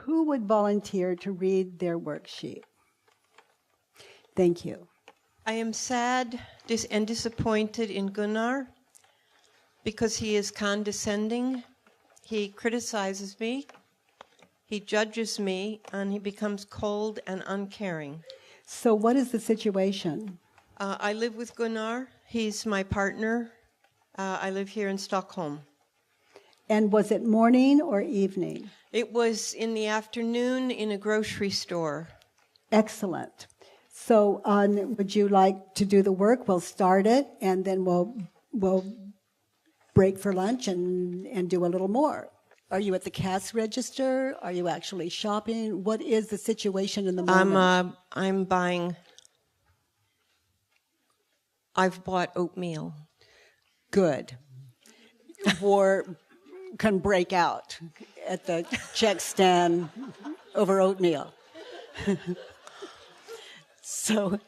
who would volunteer to read their worksheet? Thank you. I am sad and disappointed in Gunnar because he is condescending. He criticizes me, he judges me, and he becomes cold and uncaring. So what is the situation? I live with Gunnar. He's my partner. I live here in Stockholm. And was it morning or evening? It was in the afternoon in a grocery store. Excellent. So would you like to do the work? We'll start it, and then we'll break for lunch and do a little more. Are you at the cash register? Are you actually shopping? What is the situation in the moment? I'm buying. I've bought oatmeal. Good. War can break out at the check stand over oatmeal. So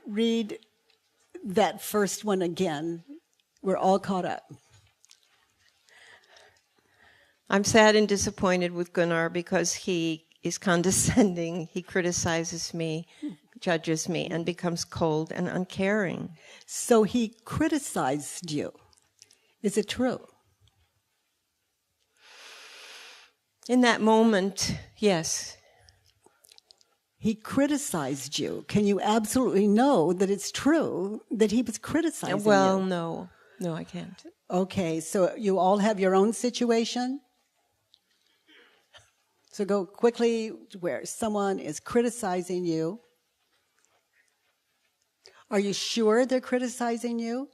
read that first one again. We're all caught up. I'm sad and disappointed with Gunnar because he is condescending. He criticizes me, judges me, and becomes cold and uncaring. So he criticized you. Is it true? In that moment, yes. He criticized you. Can you absolutely know that it's true that he was criticizing you? Well, no. No, I can't. Okay, so you all have your own situation? So go quickly where someone is criticizing you. Are you sure they're criticizing you?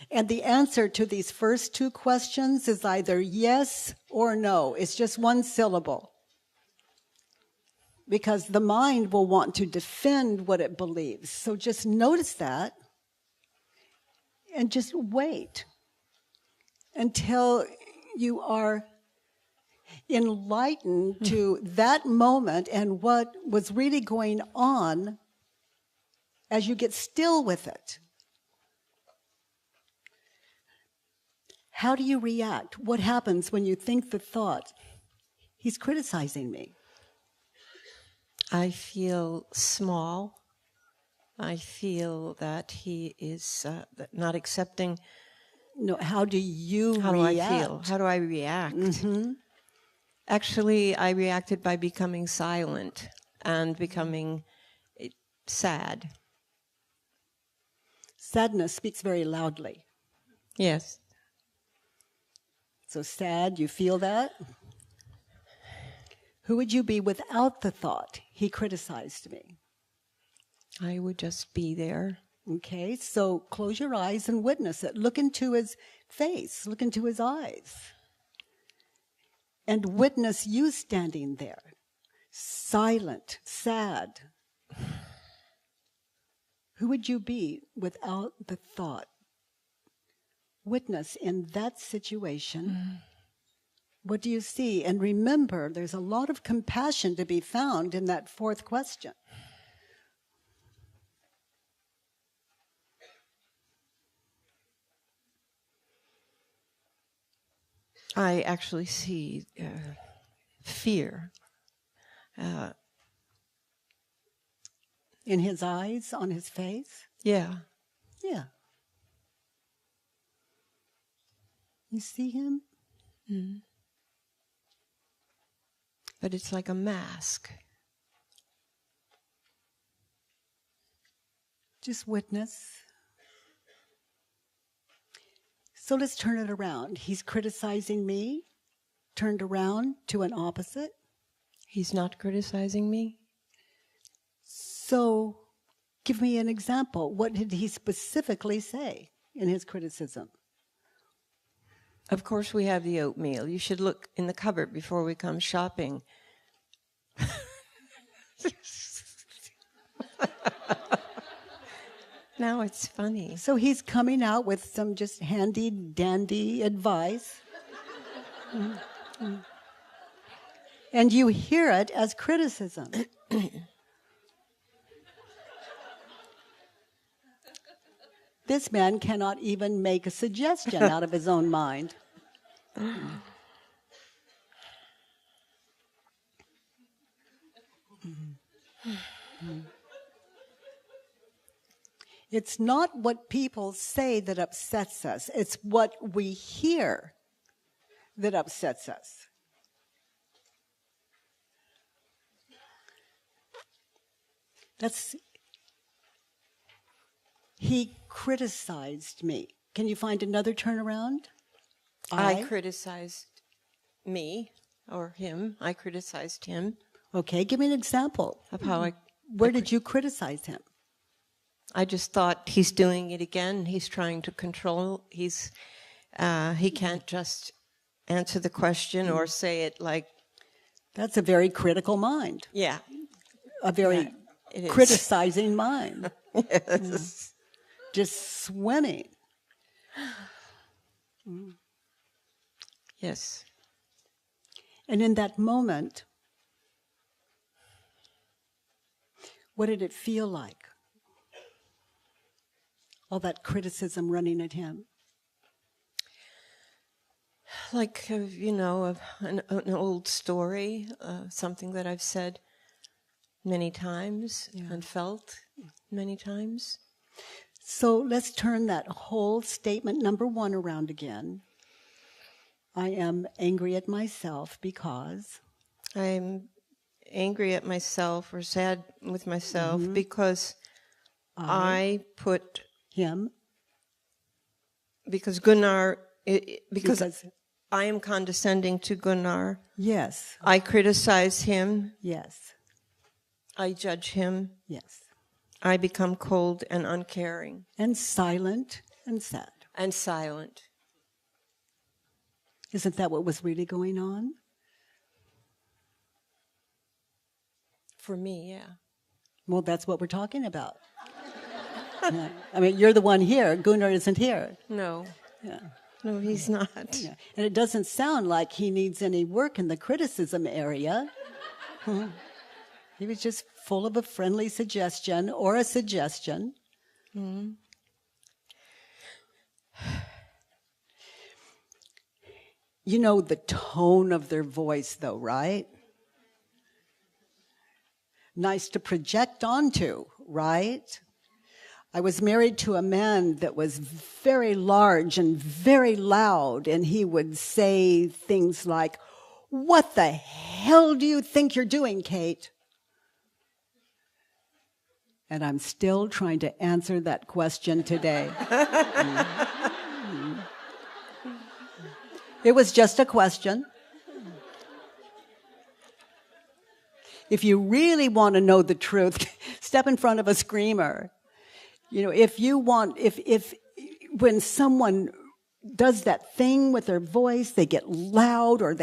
And the answer to these first two questions is either yes or no. It's just one syllable. Because the mind will want to defend what it believes. So just notice that and just wait until you are enlightened to that moment and what was really going on as you get still with it. How do you react? What happens when you think the thought, he's criticizing me? I feel small. I feel that he is not accepting. No, how do you react? How do I feel? How do I react? Mm-hmm. Actually, I reacted by becoming silent and becoming sad. Sadness speaks very loudly. Yes. So sad, you feel that? Who would you be without the thought, he criticized me? I would just be there. Okay, so close your eyes and witness it. Look into his face, look into his eyes. And witness you standing there, silent, sad. Who would you be without the thought? Witness in that situation. What do you see? And remember, there's a lot of compassion to be found in that fourth question. I actually see fear. In his eyes, on his face? Yeah. Yeah. You see him? Mm-hmm. But it's like a mask. Just witness. So let's turn it around. He's criticizing me, turned around to an opposite. He's not criticizing me? So give me an example. What did he specifically say in his criticism? Of course we have the oatmeal. You should look in the cupboard before we come shopping. Now it's funny. So he's coming out with some just handy dandy advice. And you hear it as criticism. This man cannot even make a suggestion out of his own mind. It's not what people say that upsets us. It's what we hear that upsets us. He criticized me. Can you find another turnaround? I criticized me or him. I criticized him. Okay, give me an example of how Where did you criticize him? I just thought he's doing it again. He's trying to control. He can't just answer the question or say it like. That's a very critical mind. Yeah. A very criticizing mind. Yes. Just swimming. Yes. And in that moment, what did it feel like? All that criticism running at him. Like, an old story, something that I've said many times and felt many times. So let's turn that whole statement number 1 around again. I am angry at myself because... I'm angry at myself or sad with myself because I put... him? Because Gunnar... Because I am condescending to Gunnar. Yes. I criticize him. Yes. I judge him. Yes. I become cold and uncaring. And silent and sad. And silent. Isn't that what was really going on? For me, yeah. Well, that's what we're talking about. Yeah. I mean, you're the one here. Gunnar isn't here. No. Yeah. No, he's not. Yeah. And it doesn't sound like he needs any work in the criticism area. He was just full of a friendly suggestion or a suggestion. Mm-hmm. You know the tone of their voice, though, right? Nice to project onto, right? I was married to a man that was very large and very loud, and he would say things like, "What the hell do you think you're doing, Kate?" And I'm still trying to answer that question today. It was just a question. If you really want to know the truth, step in front of a screamer. You know, if when someone does that thing with their voice, they get loud or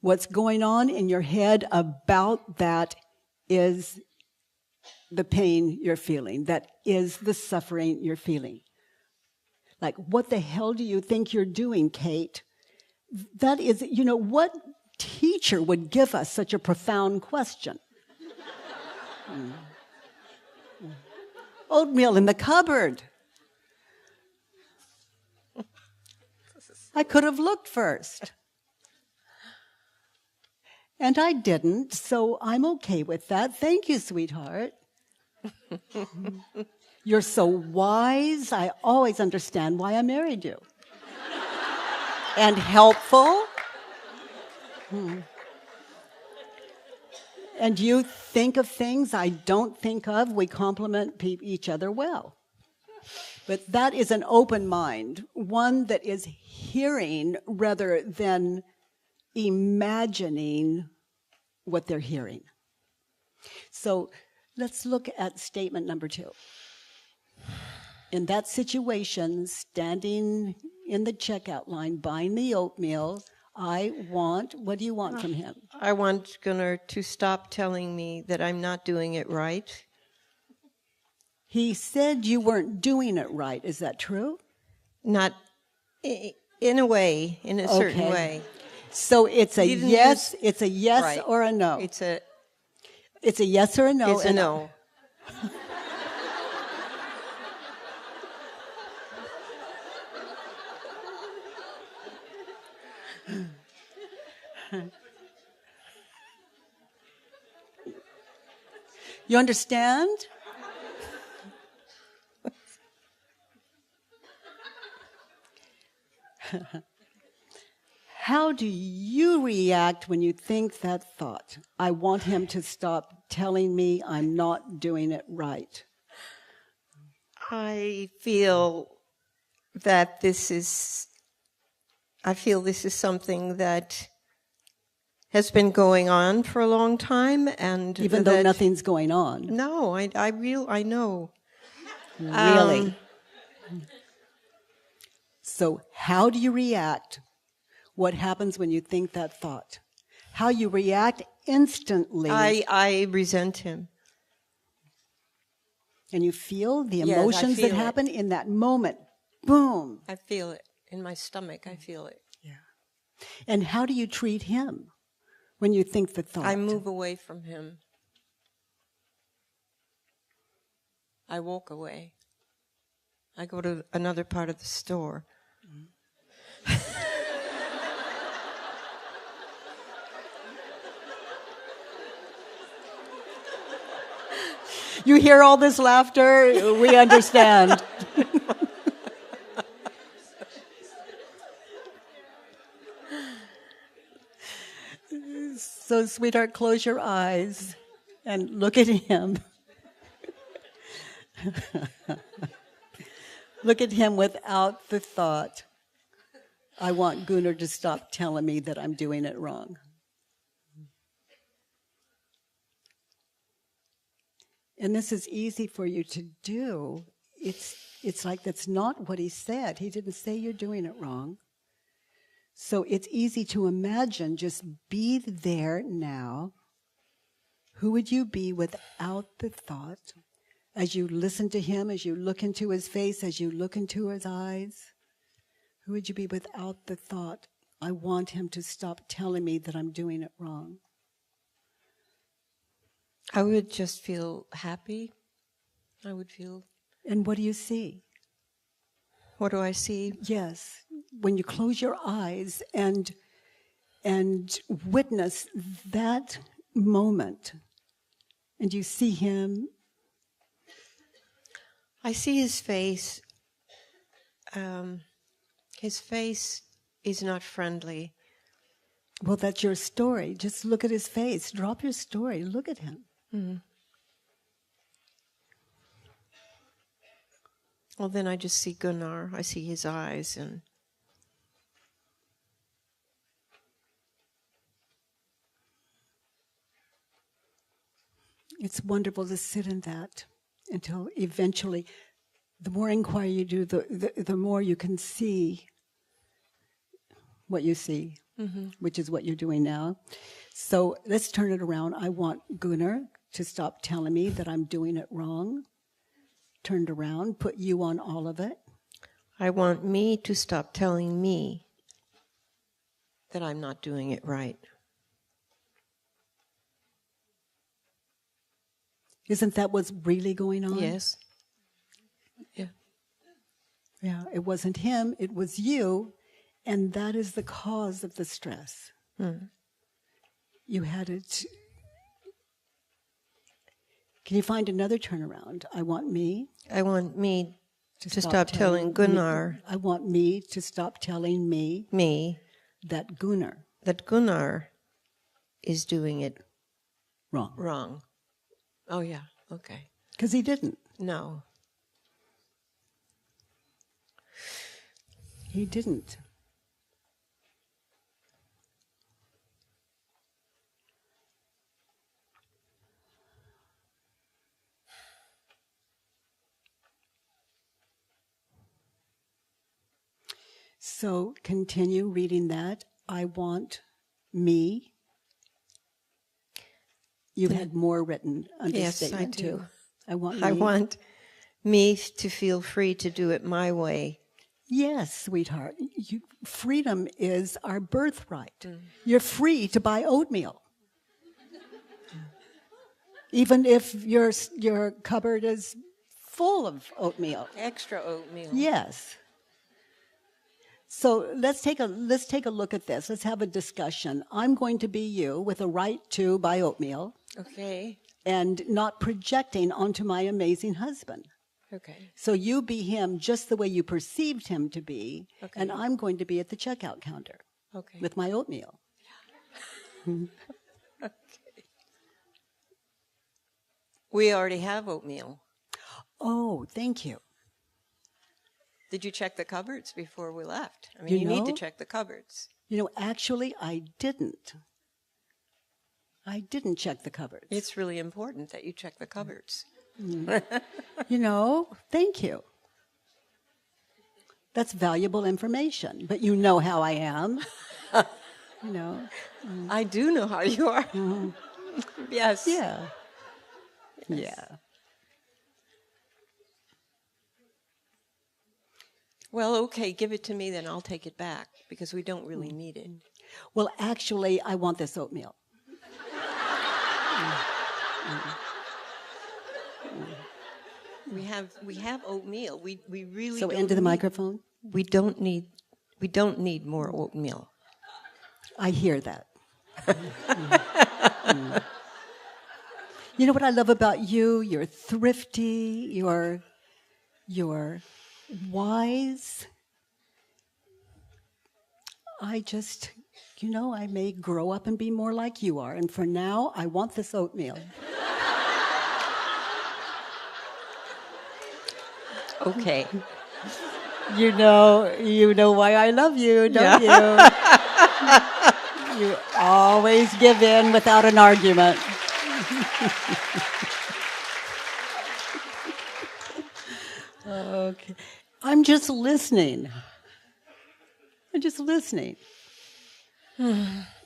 what's going on in your head about that is the pain you're feeling. That is the suffering you're feeling. Like, what the hell do you think you're doing, Kate? That is, what teacher would give us such a profound question? Oatmeal in the cupboard. I could have looked first. And I didn't, so I'm okay with that. Thank you, sweetheart. You're so wise. I always understand why I married you. And helpful. And you think of things I don't think of. We complement each other well. But that is an open mind, one that is hearing rather than imagining what they're hearing. So let's look at statement number 2. In that situation, standing in the checkout line, buying the oatmeal, what do you want from him? I want Gunnar to stop telling me that I'm not doing it right. He said you weren't doing it right. Is that true? Not in a way, in a certain way. So it's a yes, right. Or a no. It's a yes or a no. It's a no. You understand? How do you react when you think that thought? I want him to stop telling me I'm not doing it right. I feel this is something that has been going on for a long time, and Even though nothing's going on. No, I know. Really? So how do you react? What happens when you think that thought? How you react instantly. I resent him. And you feel the Yes, emotions I feel that happen in that moment. Boom. I feel it in my stomach. I feel it. Yeah. And how do you treat him when you think the thought? I move away from him. I walk away. I go to another part of the store. You hear all this laughter? We understand. So, sweetheart, close your eyes and look at him. Look at him without the thought, I want Gunnar to stop telling me that I'm doing it wrong. And this is easy for you to do. It's like that's not what he said. He didn't say you're doing it wrong. So it's easy to imagine, just be there now. Who would you be without the thought? As you listen to him, as you look into his face, as you look into his eyes, who would you be without the thought, I want him to stop telling me that I'm doing it wrong? I would just feel happy. I would feel... And what do you see? What do I see? Yes. When you close your eyes and witness that moment, and you see him... I see his face. His face is not friendly. Well, that's your story. Just look at his face. Drop your story. Look at him. Mm-hmm. Well, then I just see Gunnar. I see his eyes, and it's wonderful to sit in that until eventually, the more inquiry you do, the more you can see what you see, which is what you're doing now. So let's turn it around. I want Gunnar to stop telling me that I'm doing it wrong. Turned around, put you on all of it. I want me to stop telling me that I'm not doing it right. Isn't that what's really going on? Yes. Yeah. Yeah, it wasn't him, it was you, and that is the cause of the stress. You had it. Can you find another turnaround? I want me to stop telling Gunnar. I want me to stop telling me that Gunnar is doing it wrong. Wrong. Oh, yeah. Okay. Because he didn't. No. He didn't. So continue reading that. I want me. You had more written understatement yes, I do. too. I want me to feel free to do it my way. Yes, sweetheart. Freedom is our birthright. You're free to buy oatmeal. Even if your cupboard is full of oatmeal. Extra oatmeal. Yes. So let's take a look at this. Let's have a discussion. I'm going to be you with a right to buy oatmeal. Okay. and not projecting onto my amazing husband. Okay. So you be him just the way you perceived him to be, Okay. and I'm going to be at the checkout counter Okay. with my oatmeal. Okay. We already have oatmeal. Oh, thank you. Did you check the cupboards before we left? I mean, You you need to know- check the cupboards. Actually, I didn't. I didn't check the cupboards. It's really important that you check the cupboards. Thank you. That's valuable information, but you know how I am. I do know how you are. Yes. Yeah. Yeah. Well, okay, give it to me, then I'll take it back because we don't really need it. Well, actually, I want this oatmeal. We have oatmeal. We really So don't into the need- microphone. We don't need more oatmeal. I hear that. You know what I love about you? You're thrifty. You're wise. I just, I may grow up and be more like you are. And for now, I want this oatmeal. Okay. You know why I love you, don't you? You always give in without an argument. Okay. I'm just listening.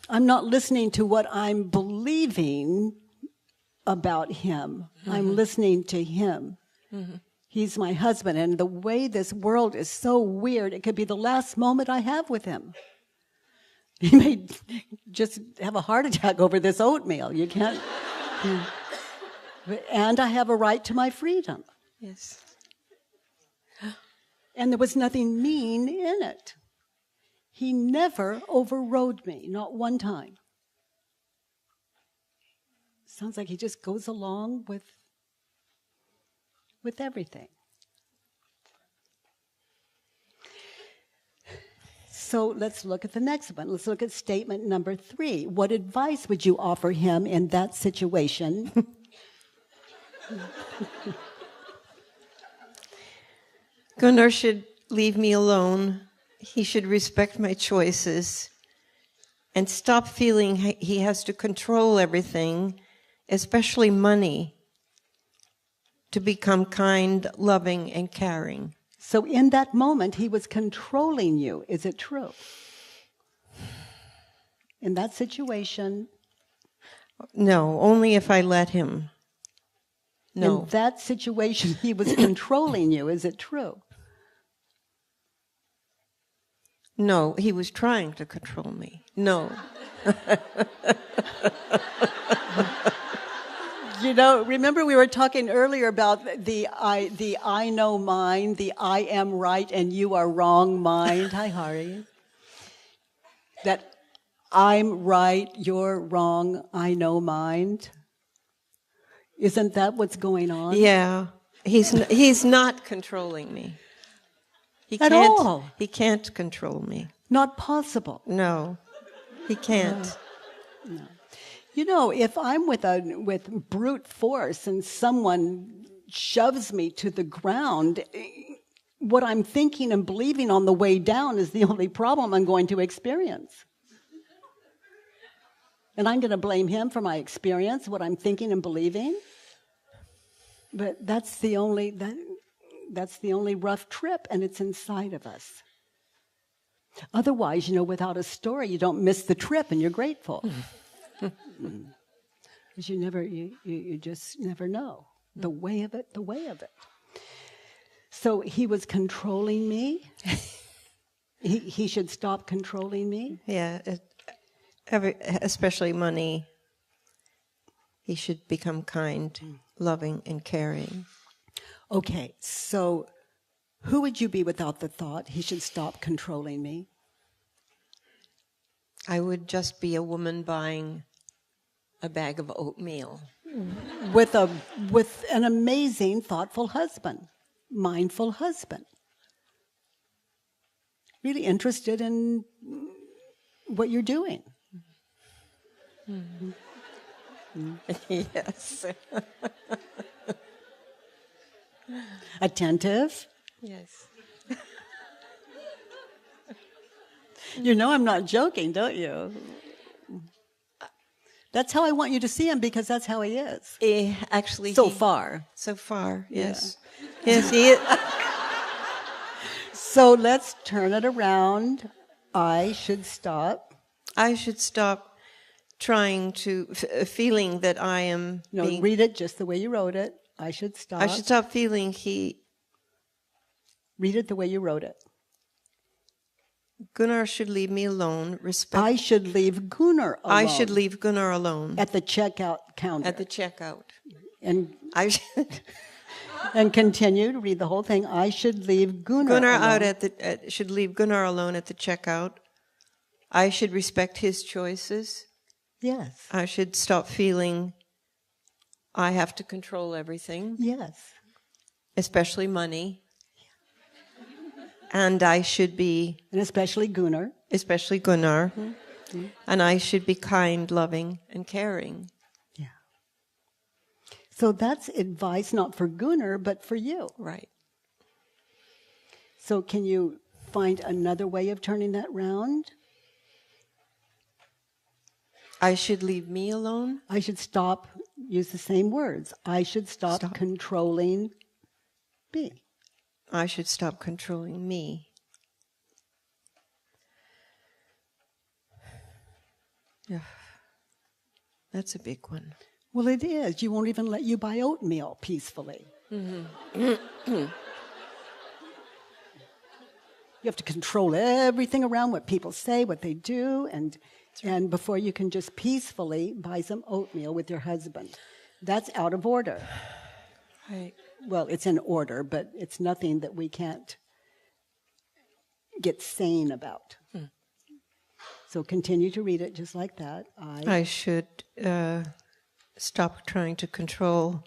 I'm not listening to what I'm believing about him. I'm listening to him. He's my husband, and the way this world is so weird, it could be the last moment I have with him. He may just have a heart attack over this oatmeal. You can't. And I have a right to my freedom. Yes. And there was nothing mean in it. He never overrode me, not one time. Sounds like he just goes along with everything. So let's look at the next one. Let's look at statement number 3. What advice would you offer him in that situation? Gunnar should leave me alone. He should respect my choices and stop feeling he has to control everything, especially money, to become kind, loving, and caring. So in that moment, he was controlling you. Is it true? In that situation? No, only if I let him. No. In that situation, he was controlling you. Is it true? No, he was trying to control me. No. Remember we were talking earlier about the I know mind, the I am right and you are wrong mind. Hi, Hari. That I'm right, you're wrong, I know mind. Isn't that what's going on? Yeah. He's not controlling me. He At can't, all. He can't control me. Not possible. No. He can't. No. If I'm with brute force and someone shoves me to the ground, what I'm thinking and believing on the way down is the only problem I'm going to experience. And I'm going to blame him for my experience, what I'm thinking and believing. But that's the only rough trip, and it's inside of us. Otherwise, without a story, you don't miss the trip, and you're grateful. Because you just never know the way of it. So he was controlling me. He should stop controlling me. Yeah, especially money. He should become kind, loving, and caring. Okay, so who would you be without the thought he should stop controlling me? I would just be a woman buying a bag of oatmeal. with an amazing, thoughtful husband, mindful husband. Really interested in what you're doing. Yes. Attentive. Yes. You know I'm not joking, don't you? That's how I want you to see him, because that's how he is. Actually, So far. So far, yes. Yes, he is. So let's turn it around. I should stop. I should stop trying to, feeling that I am No, read it just the way you wrote it. I should stop. I should stop feeling Read it the way you wrote it. Gunnar should leave me alone. I should leave Gunnar alone. I should leave Gunnar alone. At the checkout counter. At the checkout. And I should... And continue to read the whole thing. I should leave Gunnar alone. Should leave Gunnar alone at the checkout. I should respect his choices. Yes. I should stop feeling I have to control everything. Yes. Especially money. And I should be... And especially Gunnar. Especially Gunnar. Mm-hmm. And I should be kind, loving, and caring. Yeah. So that's advice not for Gunnar, but for you. Right. So can you find another way of turning that round? I should leave me alone? I should stop, use the same words. I should stop. Controlling me. I should stop controlling me. Yeah. That's a big one. Well, it is. You won't even let you buy oatmeal peacefully. Mm-hmm. You have to control everything around what people say, what they do, and before you can just peacefully buy some oatmeal with your husband. That's out of order. Right. Well, it's in order, but it's nothing that we can't get sane about. So continue to read it just like that. I should stop trying to control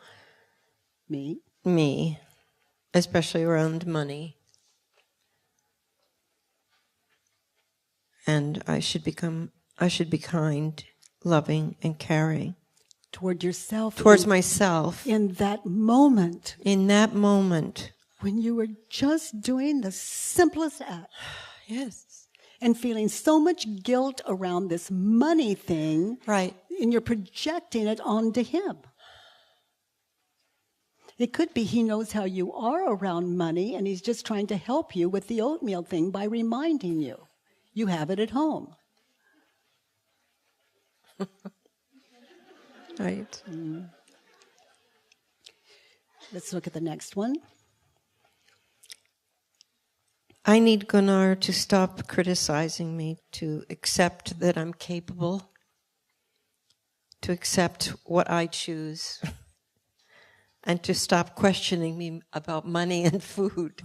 me, especially around money. And I should be kind, loving, and caring. Toward yourself. Towards myself. In that moment. In that moment. When you were just doing the simplest act. Yes. And feeling so much guilt around this money thing. Right. And you're projecting it onto him. It could be he knows how you are around money, and he's just trying to help you with the oatmeal thing by reminding you. You have it at home. Right. Let's look at the next one. I need Gunnar to stop criticizing me, to accept that I'm capable, to accept what I choose, and to stop questioning me about money and food.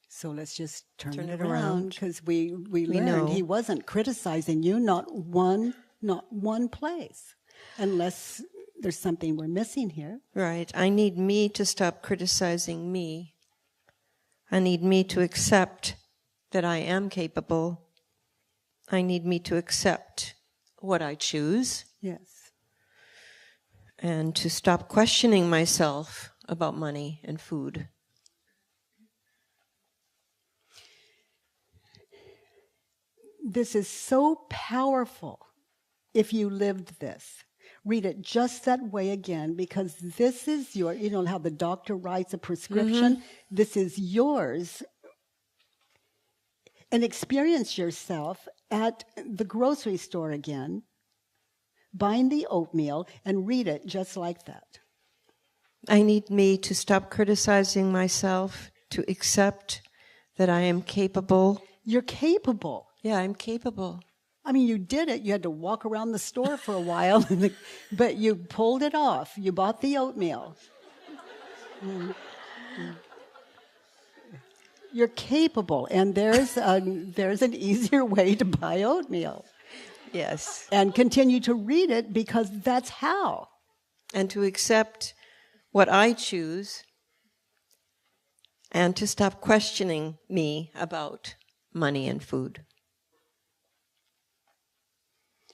So let's just turn it around, because we learned he wasn't criticizing you, not one place, unless there's something we're missing here. Right. I need me to stop criticizing me. I need me to accept that I am capable. I need me to accept what I choose. Yes. And to stop questioning myself about money and food. This is so powerful if you lived this. Read it just that way again, because this is your, you know how the doctor writes a prescription? Mm-hmm. This is yours. And experience yourself at the grocery store again, buying the oatmeal, and read it just like that. I need me to stop criticizing myself, to accept that I am capable. You're capable. Yeah, I'm capable. I mean, you did it. You had to walk around the store for a while, but you pulled it off. You bought the oatmeal. You're capable, and there's an easier way to buy oatmeal. Yes. And continue to read it because that's how. And to accept what I choose and to stop questioning me about money and food.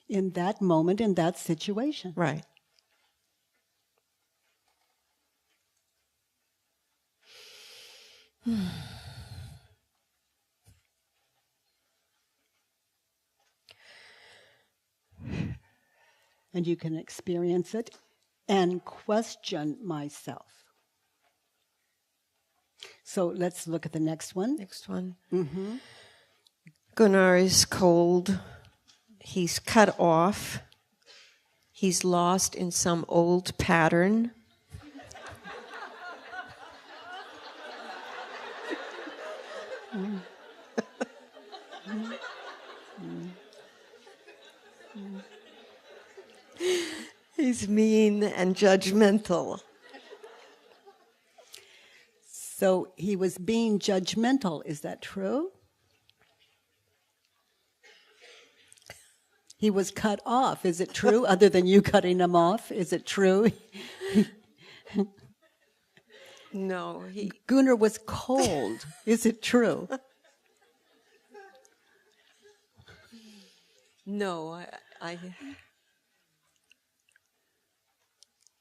In that moment, in that situation. Right. And you can experience it and question myself. So let's look at the next one. Next one. Mm-hmm. Gunnar is cold. He's cut off. He's lost in some old pattern. He's mean and judgmental. So he was being judgmental. Is that true? He was cut off. Is it true? Other than you cutting him off, is it true? No. Gunnar was cold. Is it true? No.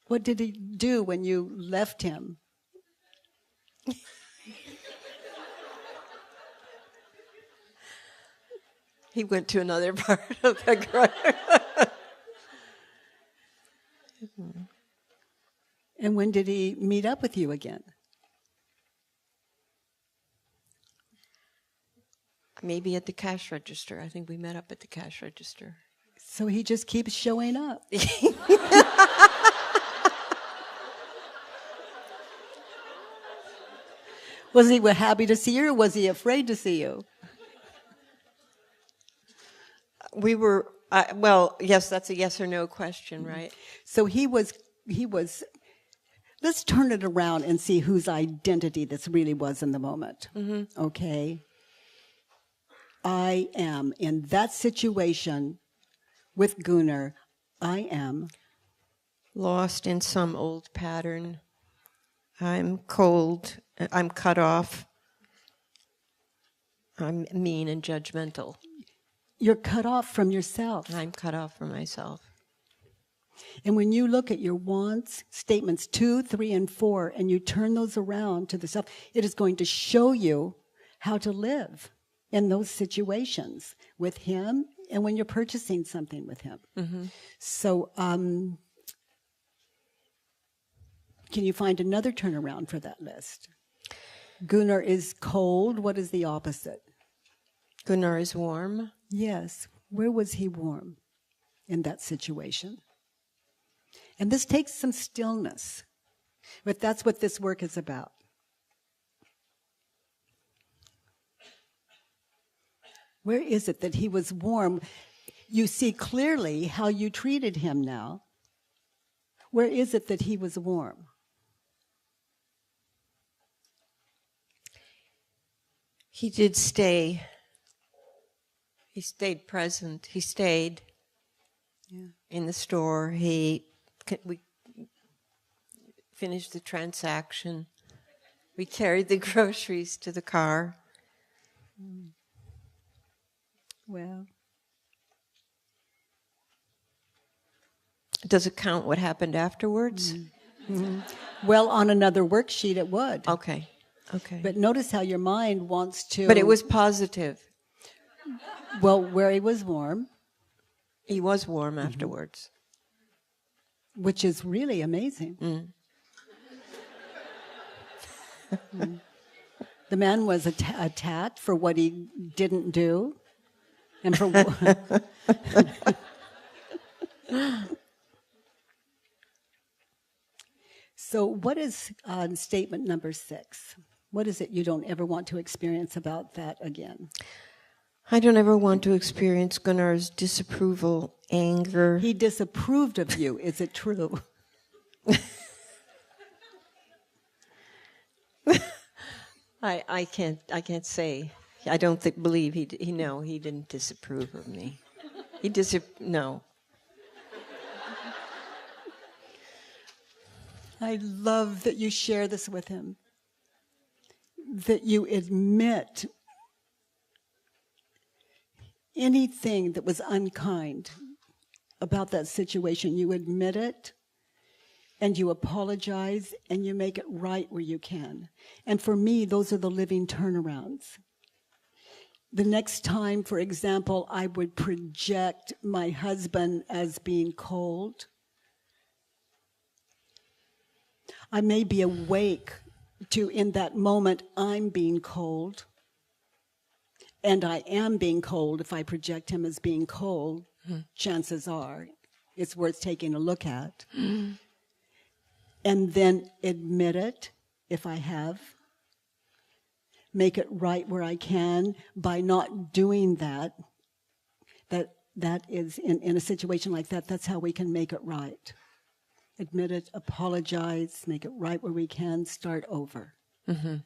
What did he do when you left him? He went to another part of the garden. And when did he meet up with you again? Maybe at the cash register. I think we met up at the cash register. So he just keeps showing up. Was he happy to see you, or was he afraid to see you? We were, well, yes, that's a yes or no question, right? So he was, let's turn it around and see whose identity this really was in the moment. Mm-hmm. Okay? I am, in that situation with Gunnar, I am lost in some old pattern. I'm cold. I'm cut off. I'm mean and judgmental. You're cut off from yourself. I'm cut off from myself. And when you look at your wants, statements 2, 3, and 4, and you turn those around to the self, it is going to show you how to live in those situations with him and when you're purchasing something with him. Mm-hmm. So, can you find another turnaround for that list? Gunnar is cold. What is the opposite? Gunnar is warm. Yes. Where was he warm in that situation? And this takes some stillness. But that's what this work is about. Where is it that he was warm? You see clearly how you treated him now. Where is it that he was warm? He did stay. He stayed present. He stayed in the store. We finished the transaction. We carried the groceries to the car. Well, does it count what happened afterwards? Mm-hmm. Well, on another worksheet it would. Okay. But notice how your mind wants to... But it was positive. Well, where he was warm. He was warm afterwards. Which is really amazing. Mm. The man was attacked for what he didn't do. And for So what is statement number 6? What is it you don't ever want to experience about that again? I don't ever want to experience Gunnar's disapproval, anger. He disapproved of you. Is it true? I can't say. I don't believe he didn't disapprove of me. No. I love that you share this with him, that you admit anything that was unkind about that situation. You admit it, and you apologize, and you make it right where you can. And for me, those are the living turnarounds. The next time, for example, I would project my husband as being cold, I may be awake to, in that moment, I'm being cold, and I am being cold. If I project him as being cold, chances are it's worth taking a look at. And then admit it, if I have. Make it right where I can by not doing that. That is, in a situation like that, that's how we can make it right. Admit it, apologize, make it right where we can, start over. Mm-hmm.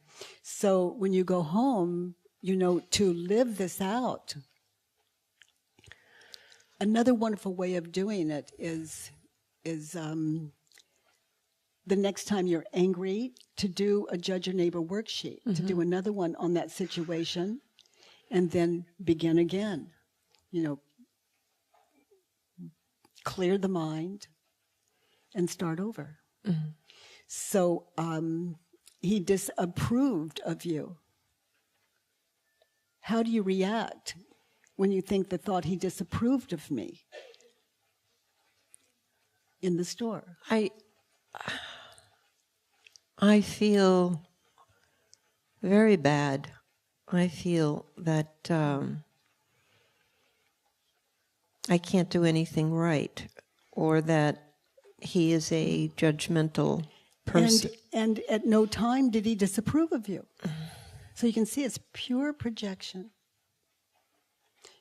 So when you go home, to live this out. Another wonderful way of doing it is the next time you're angry, to do a judge your neighbor worksheet, to do another one on that situation, and then begin again. Clear the mind and start over. Mm-hmm. So he disapproved of you. How do you react when you think the thought, he disapproved of me in the store? I feel very bad. I feel that I can't do anything right, or that he is a judgmental person. And at no time did he disapprove of you. So you can see it's pure projection.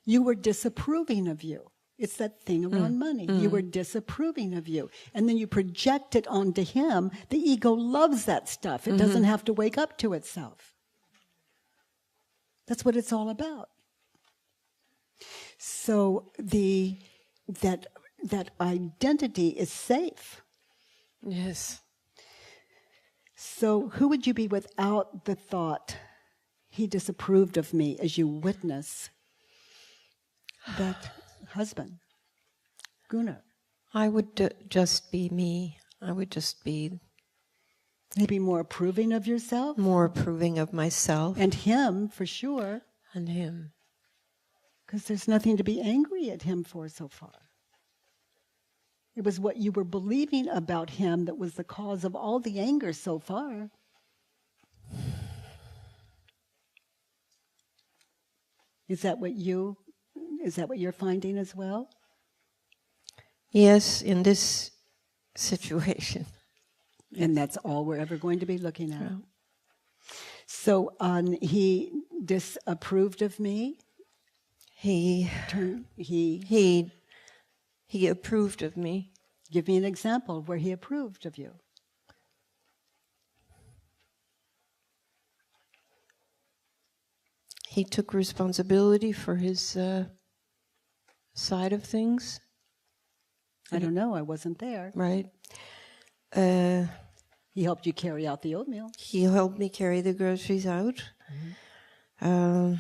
You were disapproving of you. It's that thing around money. You were disapproving of you. And then you project it onto him. The ego loves that stuff. It doesn't have to wake up to itself. That's what it's all about. So that identity is safe. Yes. So who would you be without the thought, he disapproved of me, as you witness that husband, Gunnar? I would just be me. I would just be... Maybe more approving of yourself? More approving of myself. And him, for sure. And him. Because there's nothing to be angry at him for so far. It was what you were believing about him that was the cause of all the anger so far. Is that what you're finding as well? Yes, in this situation. And that's all we're ever going to be looking at. Yeah. So he disapproved of me. He approved of me. Give me an example of where he approved of you. He took responsibility for his side of things. I don't know. I wasn't there. Right. He helped you carry out the oatmeal. He helped me carry the groceries out. Mm-hmm.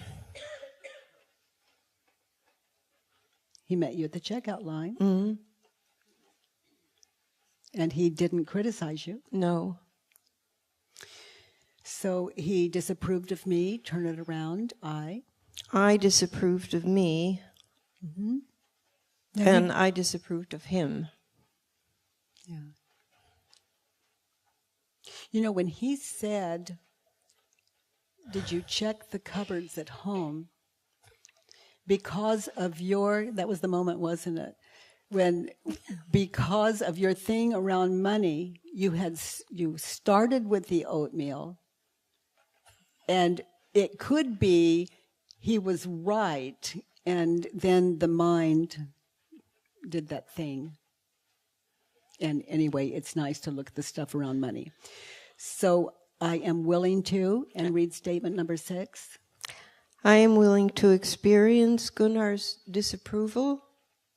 He met you at the checkout line. Mm-hmm. And he didn't criticize you. No. So he disapproved of me. Turn it around. I disapproved of me. Mm-hmm. And I disapproved of him. Yeah. When he said, did you check the cupboards at home? Because of that was the moment, wasn't it? Because of your thing around money, you started with the oatmeal, and it could be he was right, and then the mind did that thing. And anyway, it's nice to look at the stuff around money. So I am willing to, and read statement number 6. I am willing to experience Gunnar's disapproval.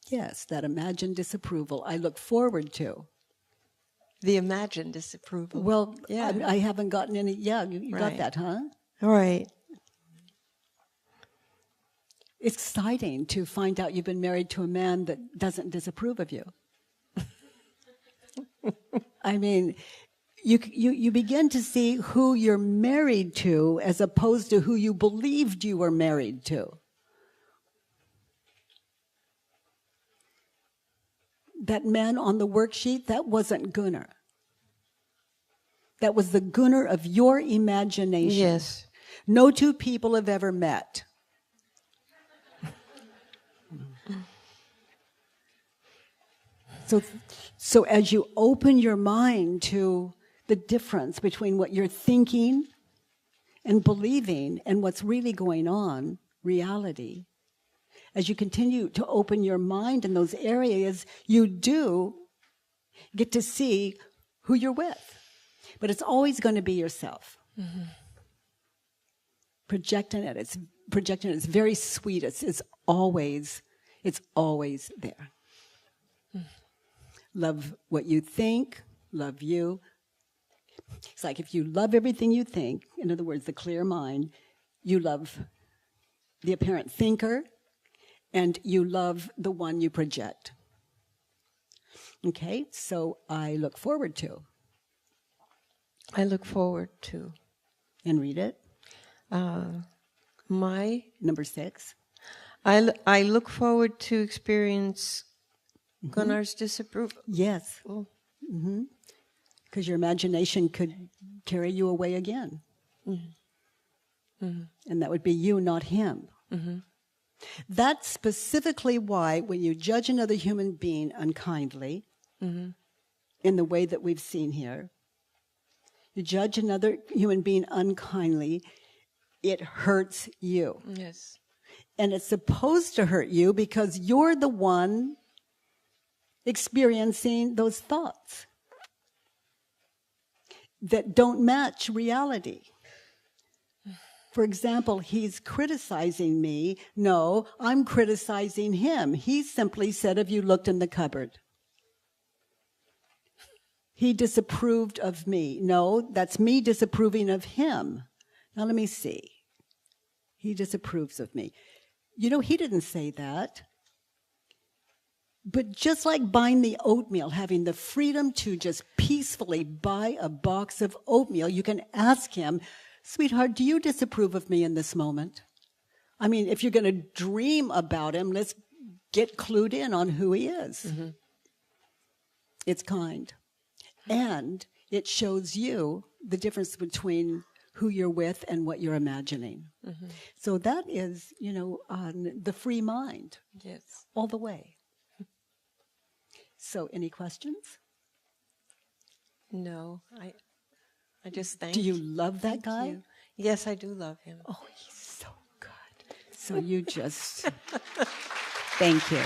Yes, that imagined disapproval I look forward to. The imagined disapproval. Well, yeah. I haven't gotten any. Yeah, you got Right. that, huh? All right. It's exciting to find out you've been married to a man that doesn't disapprove of you. I mean, you begin to see who you're married to as opposed to who you believed you were married to. That man on the worksheet, that wasn't Gunnar. That was the Gunnar of your imagination. Yes. No two people have ever met. So as you open your mind to the difference between what you're thinking and believing and what's really going on, reality, as you continue to open your mind in those areas, you do get to see who you're with. But it's always going to be yourself. Mm-hmm. Projecting it. It's very sweet. It's always there. Mm. Love what you think, love you. It's like if you love everything you think, in other words, the clear mind, you love the apparent thinker, and you love the one you project. Okay, so I look forward to. I look forward to. And read it. My number 6. I look forward to experience Gunnar's disapproval. Yes. Because your imagination could carry you away again. Mm-hmm. Mm-hmm. And that would be you, not him. Mm-hmm. That's specifically why when you judge another human being unkindly, mm-hmm. in the way that we've seen here, you judge another human being unkindly, it hurts you. Yes. And it's supposed to hurt you because you're the one experiencing those thoughts that don't match reality. For example, he's criticizing me. No, I'm criticizing him. He simply said, have you looked in the cupboard? He disapproved of me. No, that's me disapproving of him. Now let me see. He disapproves of me. You know, he didn't say that. But just like buying the oatmeal, having the freedom to just peacefully buy a box of oatmeal, you can ask him, sweetheart, do you disapprove of me in this moment? I mean, if you're going to dream about him, let's get clued in on who he is. Mm-hmm. It's kind. And it shows you the difference between who you're with and what you're imagining. Mm-hmm. So that is, the free mind. Yes. All the way. So, any questions? No, I just thank you. Do you love that guy? You. Yes, I do love him. Oh, he's so good. So you just, thank you.